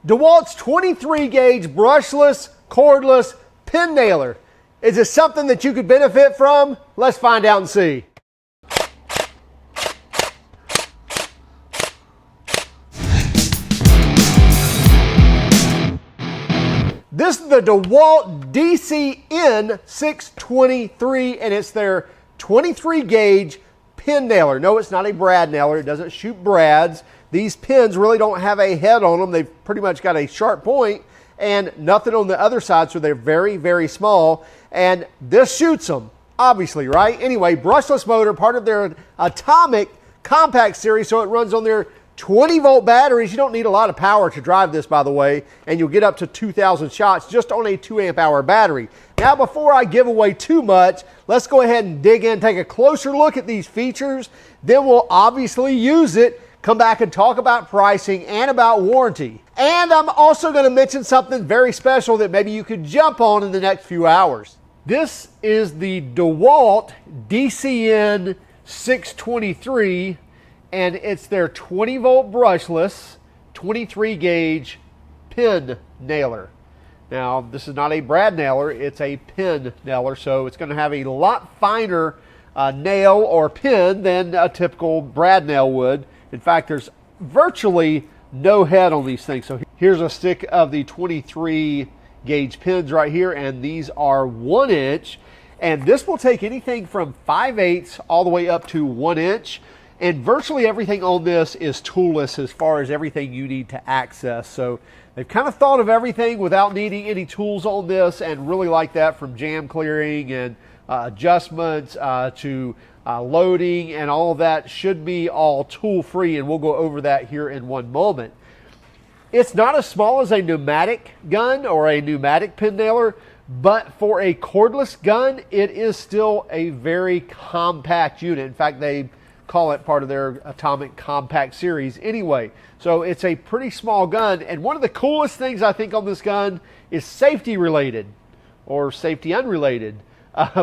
DeWalt's 23 gauge brushless, cordless pin nailer. Is it something that you could benefit from? Let's find out and see. This is the DeWalt DCN623, and it's their 23 gauge pin nailer. No, it's not a brad nailer. It doesn't shoot brads. These pins really don't have a head on them. They've pretty much got a sharp point and nothing on the other side, so they're very, very small. And this shoots them, obviously, right? Anyway, brushless motor, part of their atomic compact series, so it runs on their 20-volt batteries. You don't need a lot of power to drive this, by the way, and you'll get up to 2,000 shots just on a 2-amp-hour battery. Now, before I give away too much, let's go ahead and dig in, take a closer look at these features. Then we'll obviously use it, come back and talk about pricing and about warranty. And I'm also going to mention something very special that maybe you could jump on in the next few hours. This is the DeWalt DCN623, and it's their 20-volt brushless, 23 gauge pin nailer. Now, this is not a brad nailer, it's a pin nailer, so it's going to have a lot finer nail or pin than a typical brad nail would. In fact, there's virtually no head on these things. So here's a stick of the 23 gauge pins right here, and these are 1 inch. And this will take anything from 5/8 all the way up to 1 inch. And virtually everything on this is toolless as far as everything you need to access. So they've kind of thought of everything without needing any tools on this, and really like that, from jam clearing and adjustments to loading, and all of that should be all tool free, and we'll go over that here in one moment. It's not as small as a pneumatic gun or a pneumatic pin nailer, but for a cordless gun, it is still a very compact unit. In fact, they call it part of their atomic compact series anyway. So it's a pretty small gun, and one of the coolest things I think on this gun is safety related or safety unrelated.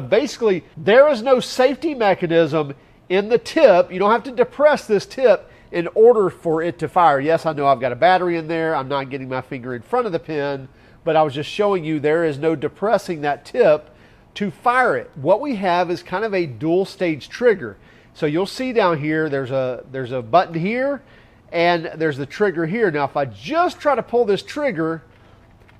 Basically, there is no safety mechanism in the tip. You don't have to depress this tip in order for it to fire. Yes, I know I've got a battery in there. I'm not getting my finger in front of the pin, but I was just showing you there is no depressing that tip to fire it. What we have is kind of a dual stage trigger. So you'll see down here, there's a button here, and there's the trigger here. Now, if I just try to pull this trigger,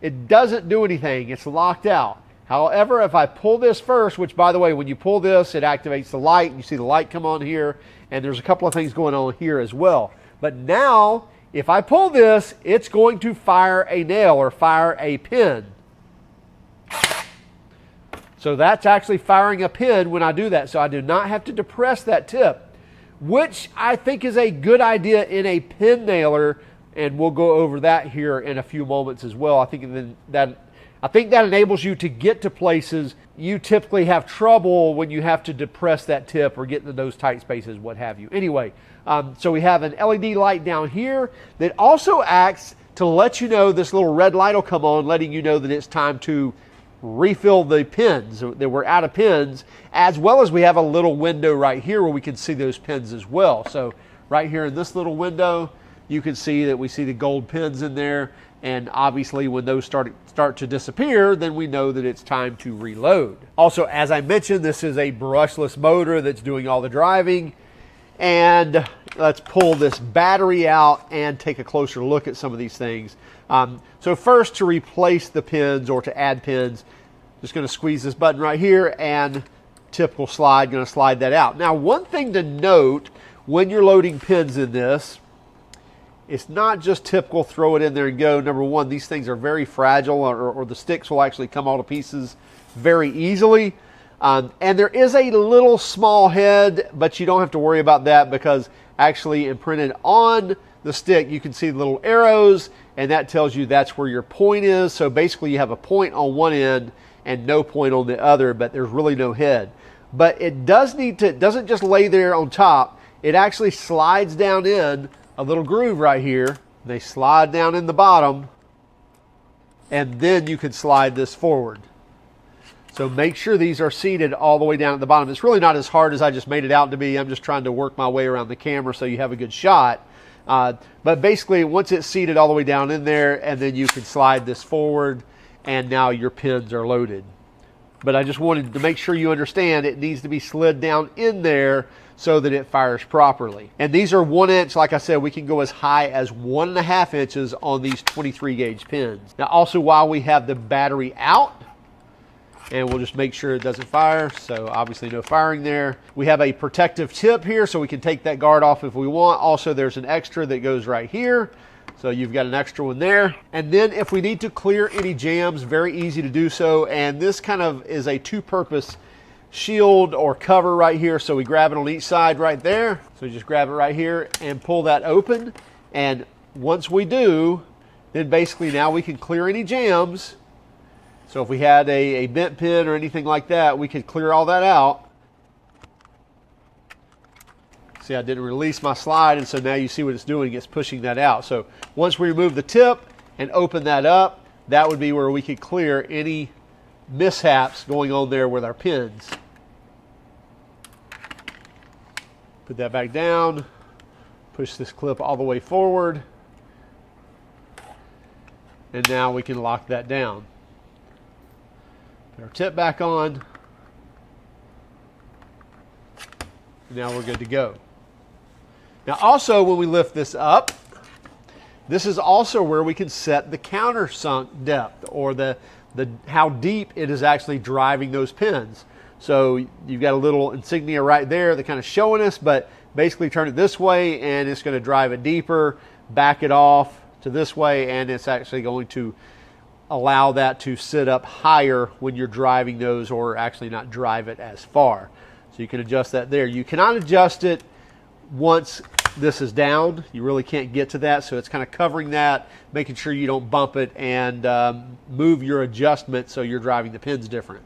it doesn't do anything. It's locked out. However, if I pull this first, which, by the way, when you pull this, it activates the light. You see the light come on here, and there's a couple of things going on here as well. But now, if I pull this, it's going to fire a nail or fire a pin. So that's actually firing a pin when I do that. So I do not have to depress that tip, which I think is a good idea in a pin nailer, and we'll go over that here in a few moments as well. I think that enables you to get to places you typically have trouble when you have to depress that tip or get into those tight spaces, what have you. Anyway, so we have an LED light down here that also acts to let you know. This little red light will come on, letting you know that it's time to refill the pins, that we're out of pins, as well as we have a little window right here where we can see those pins as well. So right here in this little window, you can see that we see the gold pins in there, and obviously when those start to disappear, then we know that it's time to reload. Also, as I mentioned, this is a brushless motor that's doing all the driving. And let's pull this battery out and take a closer look at some of these things. So first, to replace the pins or to add pins, just going to squeeze this button right here, and tip will slide, going to slide that out. Now, one thing to note when you're loading pins in this, it's not just typical throw it in there and go. Number one, these things are very fragile, or the sticks will actually come all to pieces very easily. And there is a little small head, but you don't have to worry about that, because actually imprinted on the stick, you can see the little arrows, and that tells you that's where your point is. So basically you have a point on one end and no point on the other, but there's really no head. But it doesn't just lay there on top. It actually slides down in a little groove right here. They slide down in the bottom, and then you can slide this forward. So make sure these are seated all the way down at the bottom. It's really not as hard as I just made it out to be. I'm just trying to work my way around the camera so you have a good shot. But basically, once it's seated all the way down in there, and then you can slide this forward, and now your pins are loaded. But I just wanted to make sure you understand it needs to be slid down in there so that it fires properly. And these are 1 inch. Like I said, we can go as high as 1.5 inches on these 23 gauge pins. Now also, while we have the battery out, and we'll just make sure it doesn't fire, so obviously no firing there. We have a protective tip here, so we can take that guard off if we want. Also, there's an extra that goes right here, so you've got an extra one there. And then if we need to clear any jams, very easy to do so. And this kind of is a two-purpose shield or cover right here, so we grab it on each side right there. So just grab it right here and pull that open, and once we do, then basically now we can clear any jams. So if we had a bent pin or anything like that, we could clear all that out. See, I didn't release my slide, and so now you see what it's doing. It's pushing that out. So once we remove the tip and open that up, that would be where we could clear any mishaps going on there with our pins. Put that back down, push this clip all the way forward, and now we can lock that down. Put our tip back on, and now we're good to go. Now also, when we lift this up, this is also where we can set the countersunk depth, or the how deep it is actually driving those pins. So you've got a little insignia right there that kind of showing us, but basically turn it this way and it's going to drive it deeper, back it off to this way, and it's actually going to allow that to sit up higher when you're driving those, or actually not drive it as far. So you can adjust that there. You cannot adjust it once this is down. You really can't get to that, so it's kind of covering that, making sure you don't bump it, and move your adjustment so you're driving the pins different.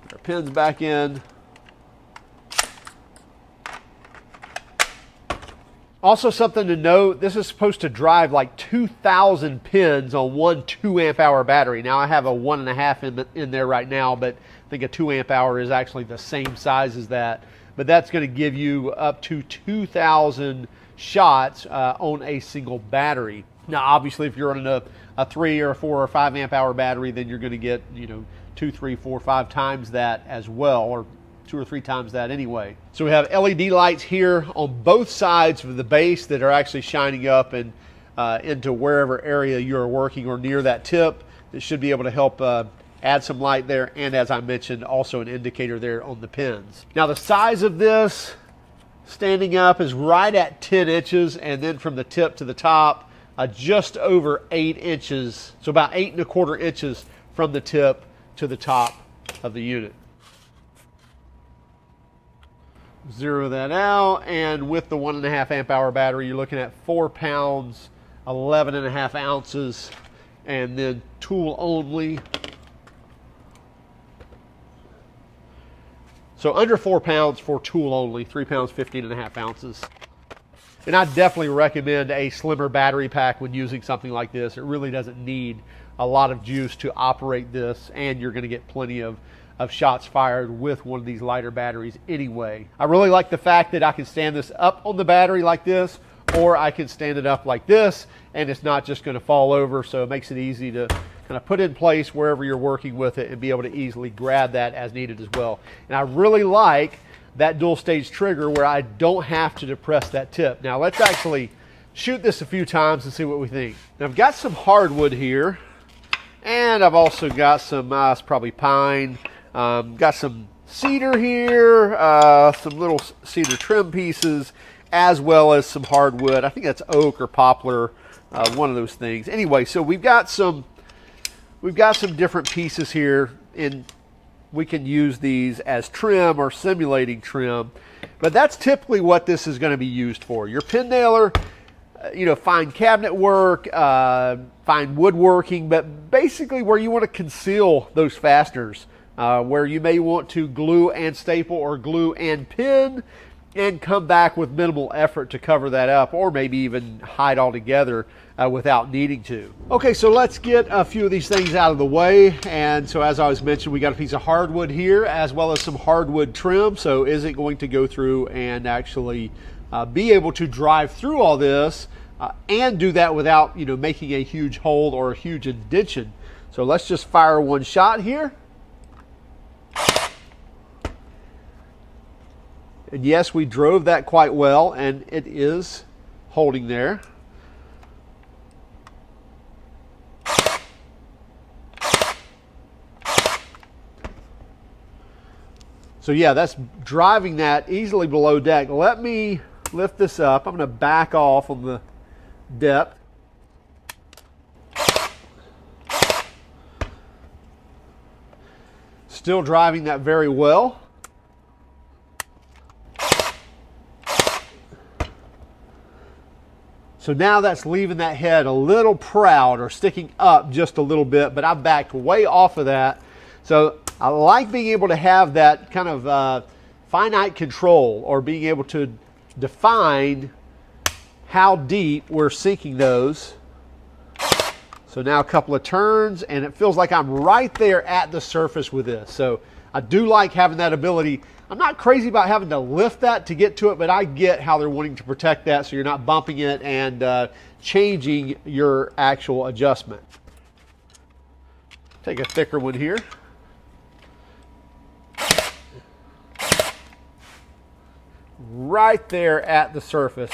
Put our pins back in. Also, something to note, this is supposed to drive like 2,000 pins on one 2 amp hour battery. Now I have a 1.5 in there right now, but I think a 2 amp hour is actually the same size as that. But that's going to give you up to 2,000 shots on a single battery. Now, obviously, if you're running a 3 or a 4 or 5 amp hour battery, then you're going to get, 2, 3, 4, 5 times that as well, or 2 or 3 times that anyway. So we have LED lights here on both sides of the base that are actually shining up and into wherever area you're working or near that tip. That should be able to help add some light there, and as I mentioned, also an indicator there on the pins. Now the size of this standing up is right at 10 inches, and then from the tip to the top, just over 8 inches. So about 8.25 inches from the tip to the top of the unit. Zero that out, and with the 1.5 amp hour battery, you're looking at 4 pounds, 11.5 ounces, and then tool only. So under 4 pounds for tool only, 3 pounds, 15.5 ounces. And I definitely recommend a slimmer battery pack when using something like this. It really doesn't need a lot of juice to operate this, and you're going to get plenty of shots fired with one of these lighter batteries anyway. I really like the fact that I can stand this up on the battery like this, or I can stand it up like this, and it's not just going to fall over, so it makes it easy to kind of put in place wherever you're working with it and be able to easily grab that as needed as well. And I really like that dual stage trigger where I don't have to depress that tip. Now let's actually shoot this a few times and see what we think. Now I've got some hardwood here, and I've also got some, it's probably pine, got some cedar here, some little cedar trim pieces, as well as some hardwood. I think that's oak or poplar, one of those things. Anyway, so we've got some different pieces here, and we can use these as trim or simulating trim, but that's typically what this is going to be used for. Your pin nailer, fine cabinet work, fine woodworking, but basically where you want to conceal those fasteners, where you may want to glue and staple or glue and pin and come back with minimal effort to cover that up, or maybe even hide altogether without needing to. Okay, so let's get a few of these things out of the way. And so as I was mentioned, we got a piece of hardwood here as well as some hardwood trim. So is it going to go through and actually be able to drive through all this and do that without, you know, making a huge hole or a huge indentation. So let's just fire one shot here. And yes, we drove that quite well, and it is holding there. So yeah, that's driving that easily below deck. Let me lift this up. I'm going to back off on the depth. Still driving that very well. So now that's leaving that head a little proud or sticking up just a little bit, but I backed way off of that. So I like being able to have that kind of finite control, or being able to define how deep we're sinking those. So now a couple of turns, and it feels like I'm right there at the surface with this. So I do like having that ability. I'm not crazy about having to lift that to get to it, but I get how they're wanting to protect that so you're not bumping it and changing your actual adjustment. Take a thicker one here. Right there at the surface.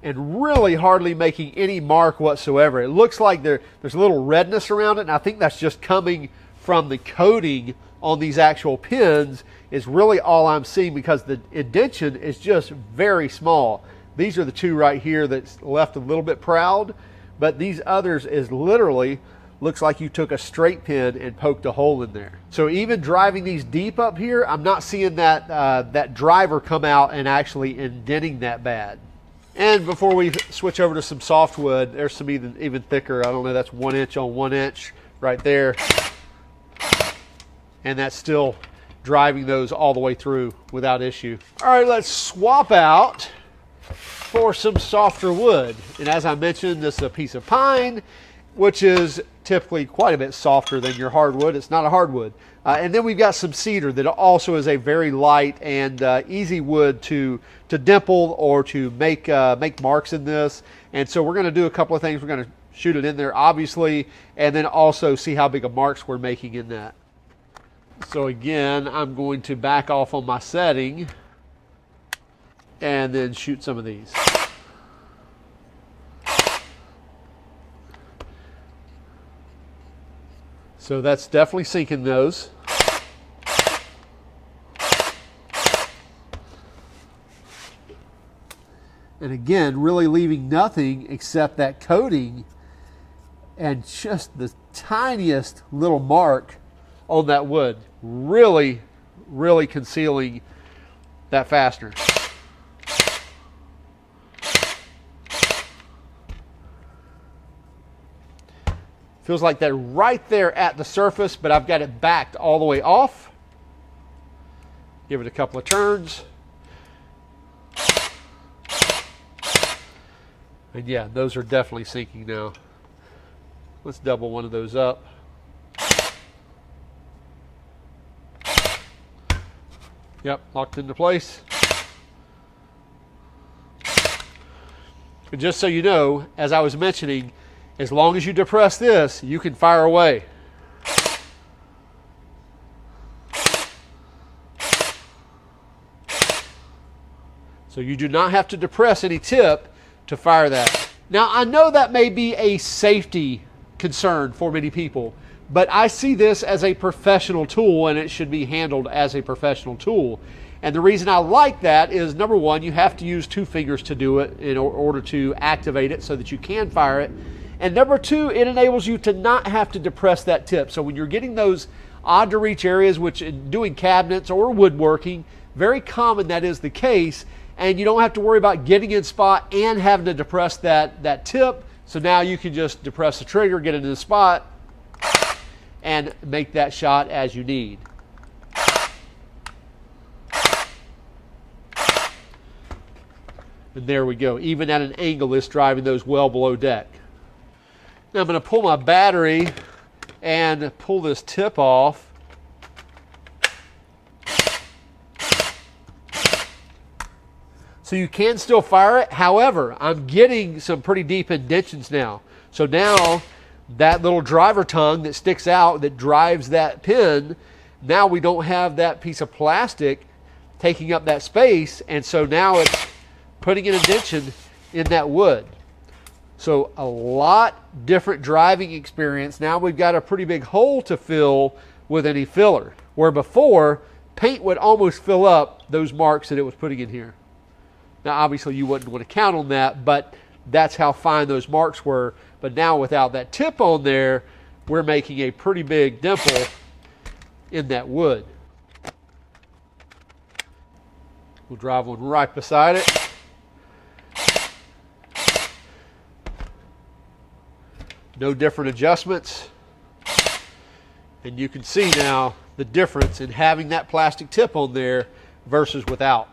And really hardly making any mark whatsoever. It looks like there's a little redness around it, and I think that's just coming from the coating on these actual pins is really all I'm seeing, because the indentation is just very small. These are the two right here that's left a little bit proud, but these others is literally looks like you took a straight pin and poked a hole in there. So even driving these deep up here, I'm not seeing that that driver come out and actually indenting that bad. And before we switch over to some softwood, there's some even thicker. I don't know, that's 1 inch on 1 inch right there. And that's still driving those all the way through without issue. All right, let's swap out for some softer wood. And as I mentioned, this is a piece of pine, which is typically quite a bit softer than your hardwood. It's not a hardwood. And then we've got some cedar that also is a very light and easy wood to dimple or to make marks in this. And so we're going to do a couple of things. We're going to shoot it in there, obviously, and then also see how big of marks we're making in that. So again, I'm going to back off on my setting and then shoot some of these. So that's definitely sinking those. And again, really leaving nothing except that coating and just the tiniest little mark on that wood. Really, really concealing that fastener. Feels like they're right there at the surface, but I've got it backed all the way off. Give it a couple of turns. And yeah, those are definitely sinking now. Let's double one of those up. Yep, locked into place. And just so you know, as I was mentioning, as long as you depress this, you can fire away. So you do not have to depress any tip to fire that. Now, I know that may be a safety concern for many people, but I see this as a professional tool, and it should be handled as a professional tool. And the reason I like that is, number one, you have to use 2 fingers to do it in order to activate it so that you can fire it. And number 2, it enables you to not have to depress that tip. So when you're getting those odd to reach areas, which in doing cabinets or woodworking, very common that is the case, and you don't have to worry about getting in spot and having to depress that tip. So now you can just depress the trigger, get into the spot, and make that shot as you need. And there we go. Even at an angle, it's driving those well below deck. Now I'm going to pull my battery and pull this tip off. So you can still fire it. However, I'm getting some pretty deep indentions now. So now that little driver tongue that sticks out that drives that pin, now we don't have that piece of plastic taking up that space, and so now it's putting an indentation in that wood. So a lot different driving experience. Now we've got a pretty big hole to fill with any filler, where before paint would almost fill up those marks that it was putting in here. Now obviously you wouldn't want to count on that, but that's how fine those marks were. But now without that tip on there, we're making a pretty big dimple in that wood. We'll drive one right beside it. No different adjustments. And you can see now the difference in having that plastic tip on there versus without.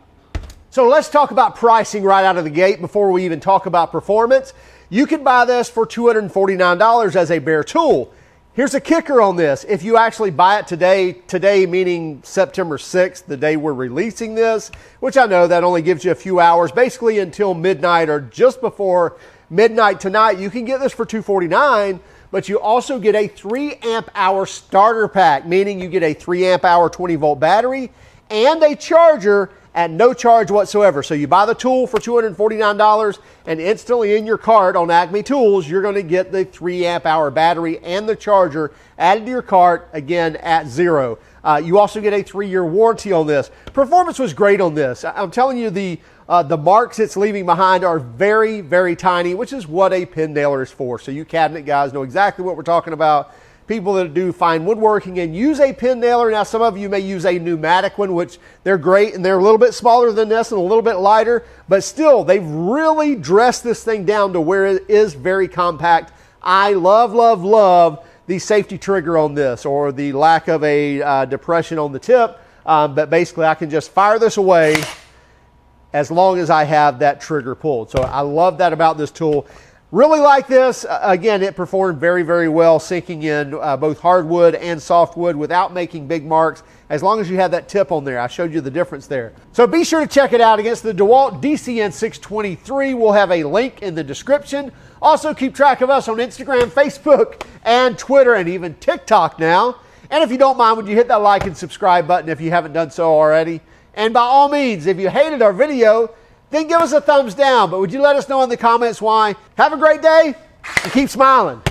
So let's talk about pricing right out of the gate before we even talk about performance. You can buy this for $249 as a bare tool. Here's a kicker on this. If you actually buy it today meaning September 6th, the day we're releasing this, which I know that only gives you a few hours, basically until midnight or just before midnight tonight, you can get this for $249, but you also get a 3 amp hour starter pack, meaning you get a 3 amp hour 20 volt battery and a charger at no charge whatsoever. So you buy the tool for $249 and instantly in your cart on Acme Tools, you're going to get the 3 amp hour battery and the charger added to your cart, again at zero. You also get a 3-year warranty on this. Performance was great on this. I'm telling you, the marks it's leaving behind are very, very tiny, which is what a pin nailer is for. So you cabinet guys know exactly what we're talking about. People that do fine woodworking and use a pin nailer. Now, some of you may use a pneumatic one, which they're great, and they're a little bit smaller than this and a little bit lighter, but still, they've really dressed this thing down to where it is very compact. I love, love, love the safety trigger on this, or the lack of a depression on the tip, but basically I can just fire this away as long as I have that trigger pulled. So I love that about this tool. Really like this. Again, it performed very, very well, sinking in both hardwood and softwood without making big marks, as long as you have that tip on there. I showed you the difference there. So be sure to check it out against the DeWalt DCN623. We'll have a link in the description. Also, keep track of us on Instagram, Facebook, and Twitter, and even TikTok now. And if you don't mind, would you hit that like and subscribe button if you haven't done so already? And by all means, if you hated our video, then give us a thumbs down. But would you let us know in the comments why? Have a great day and keep smiling.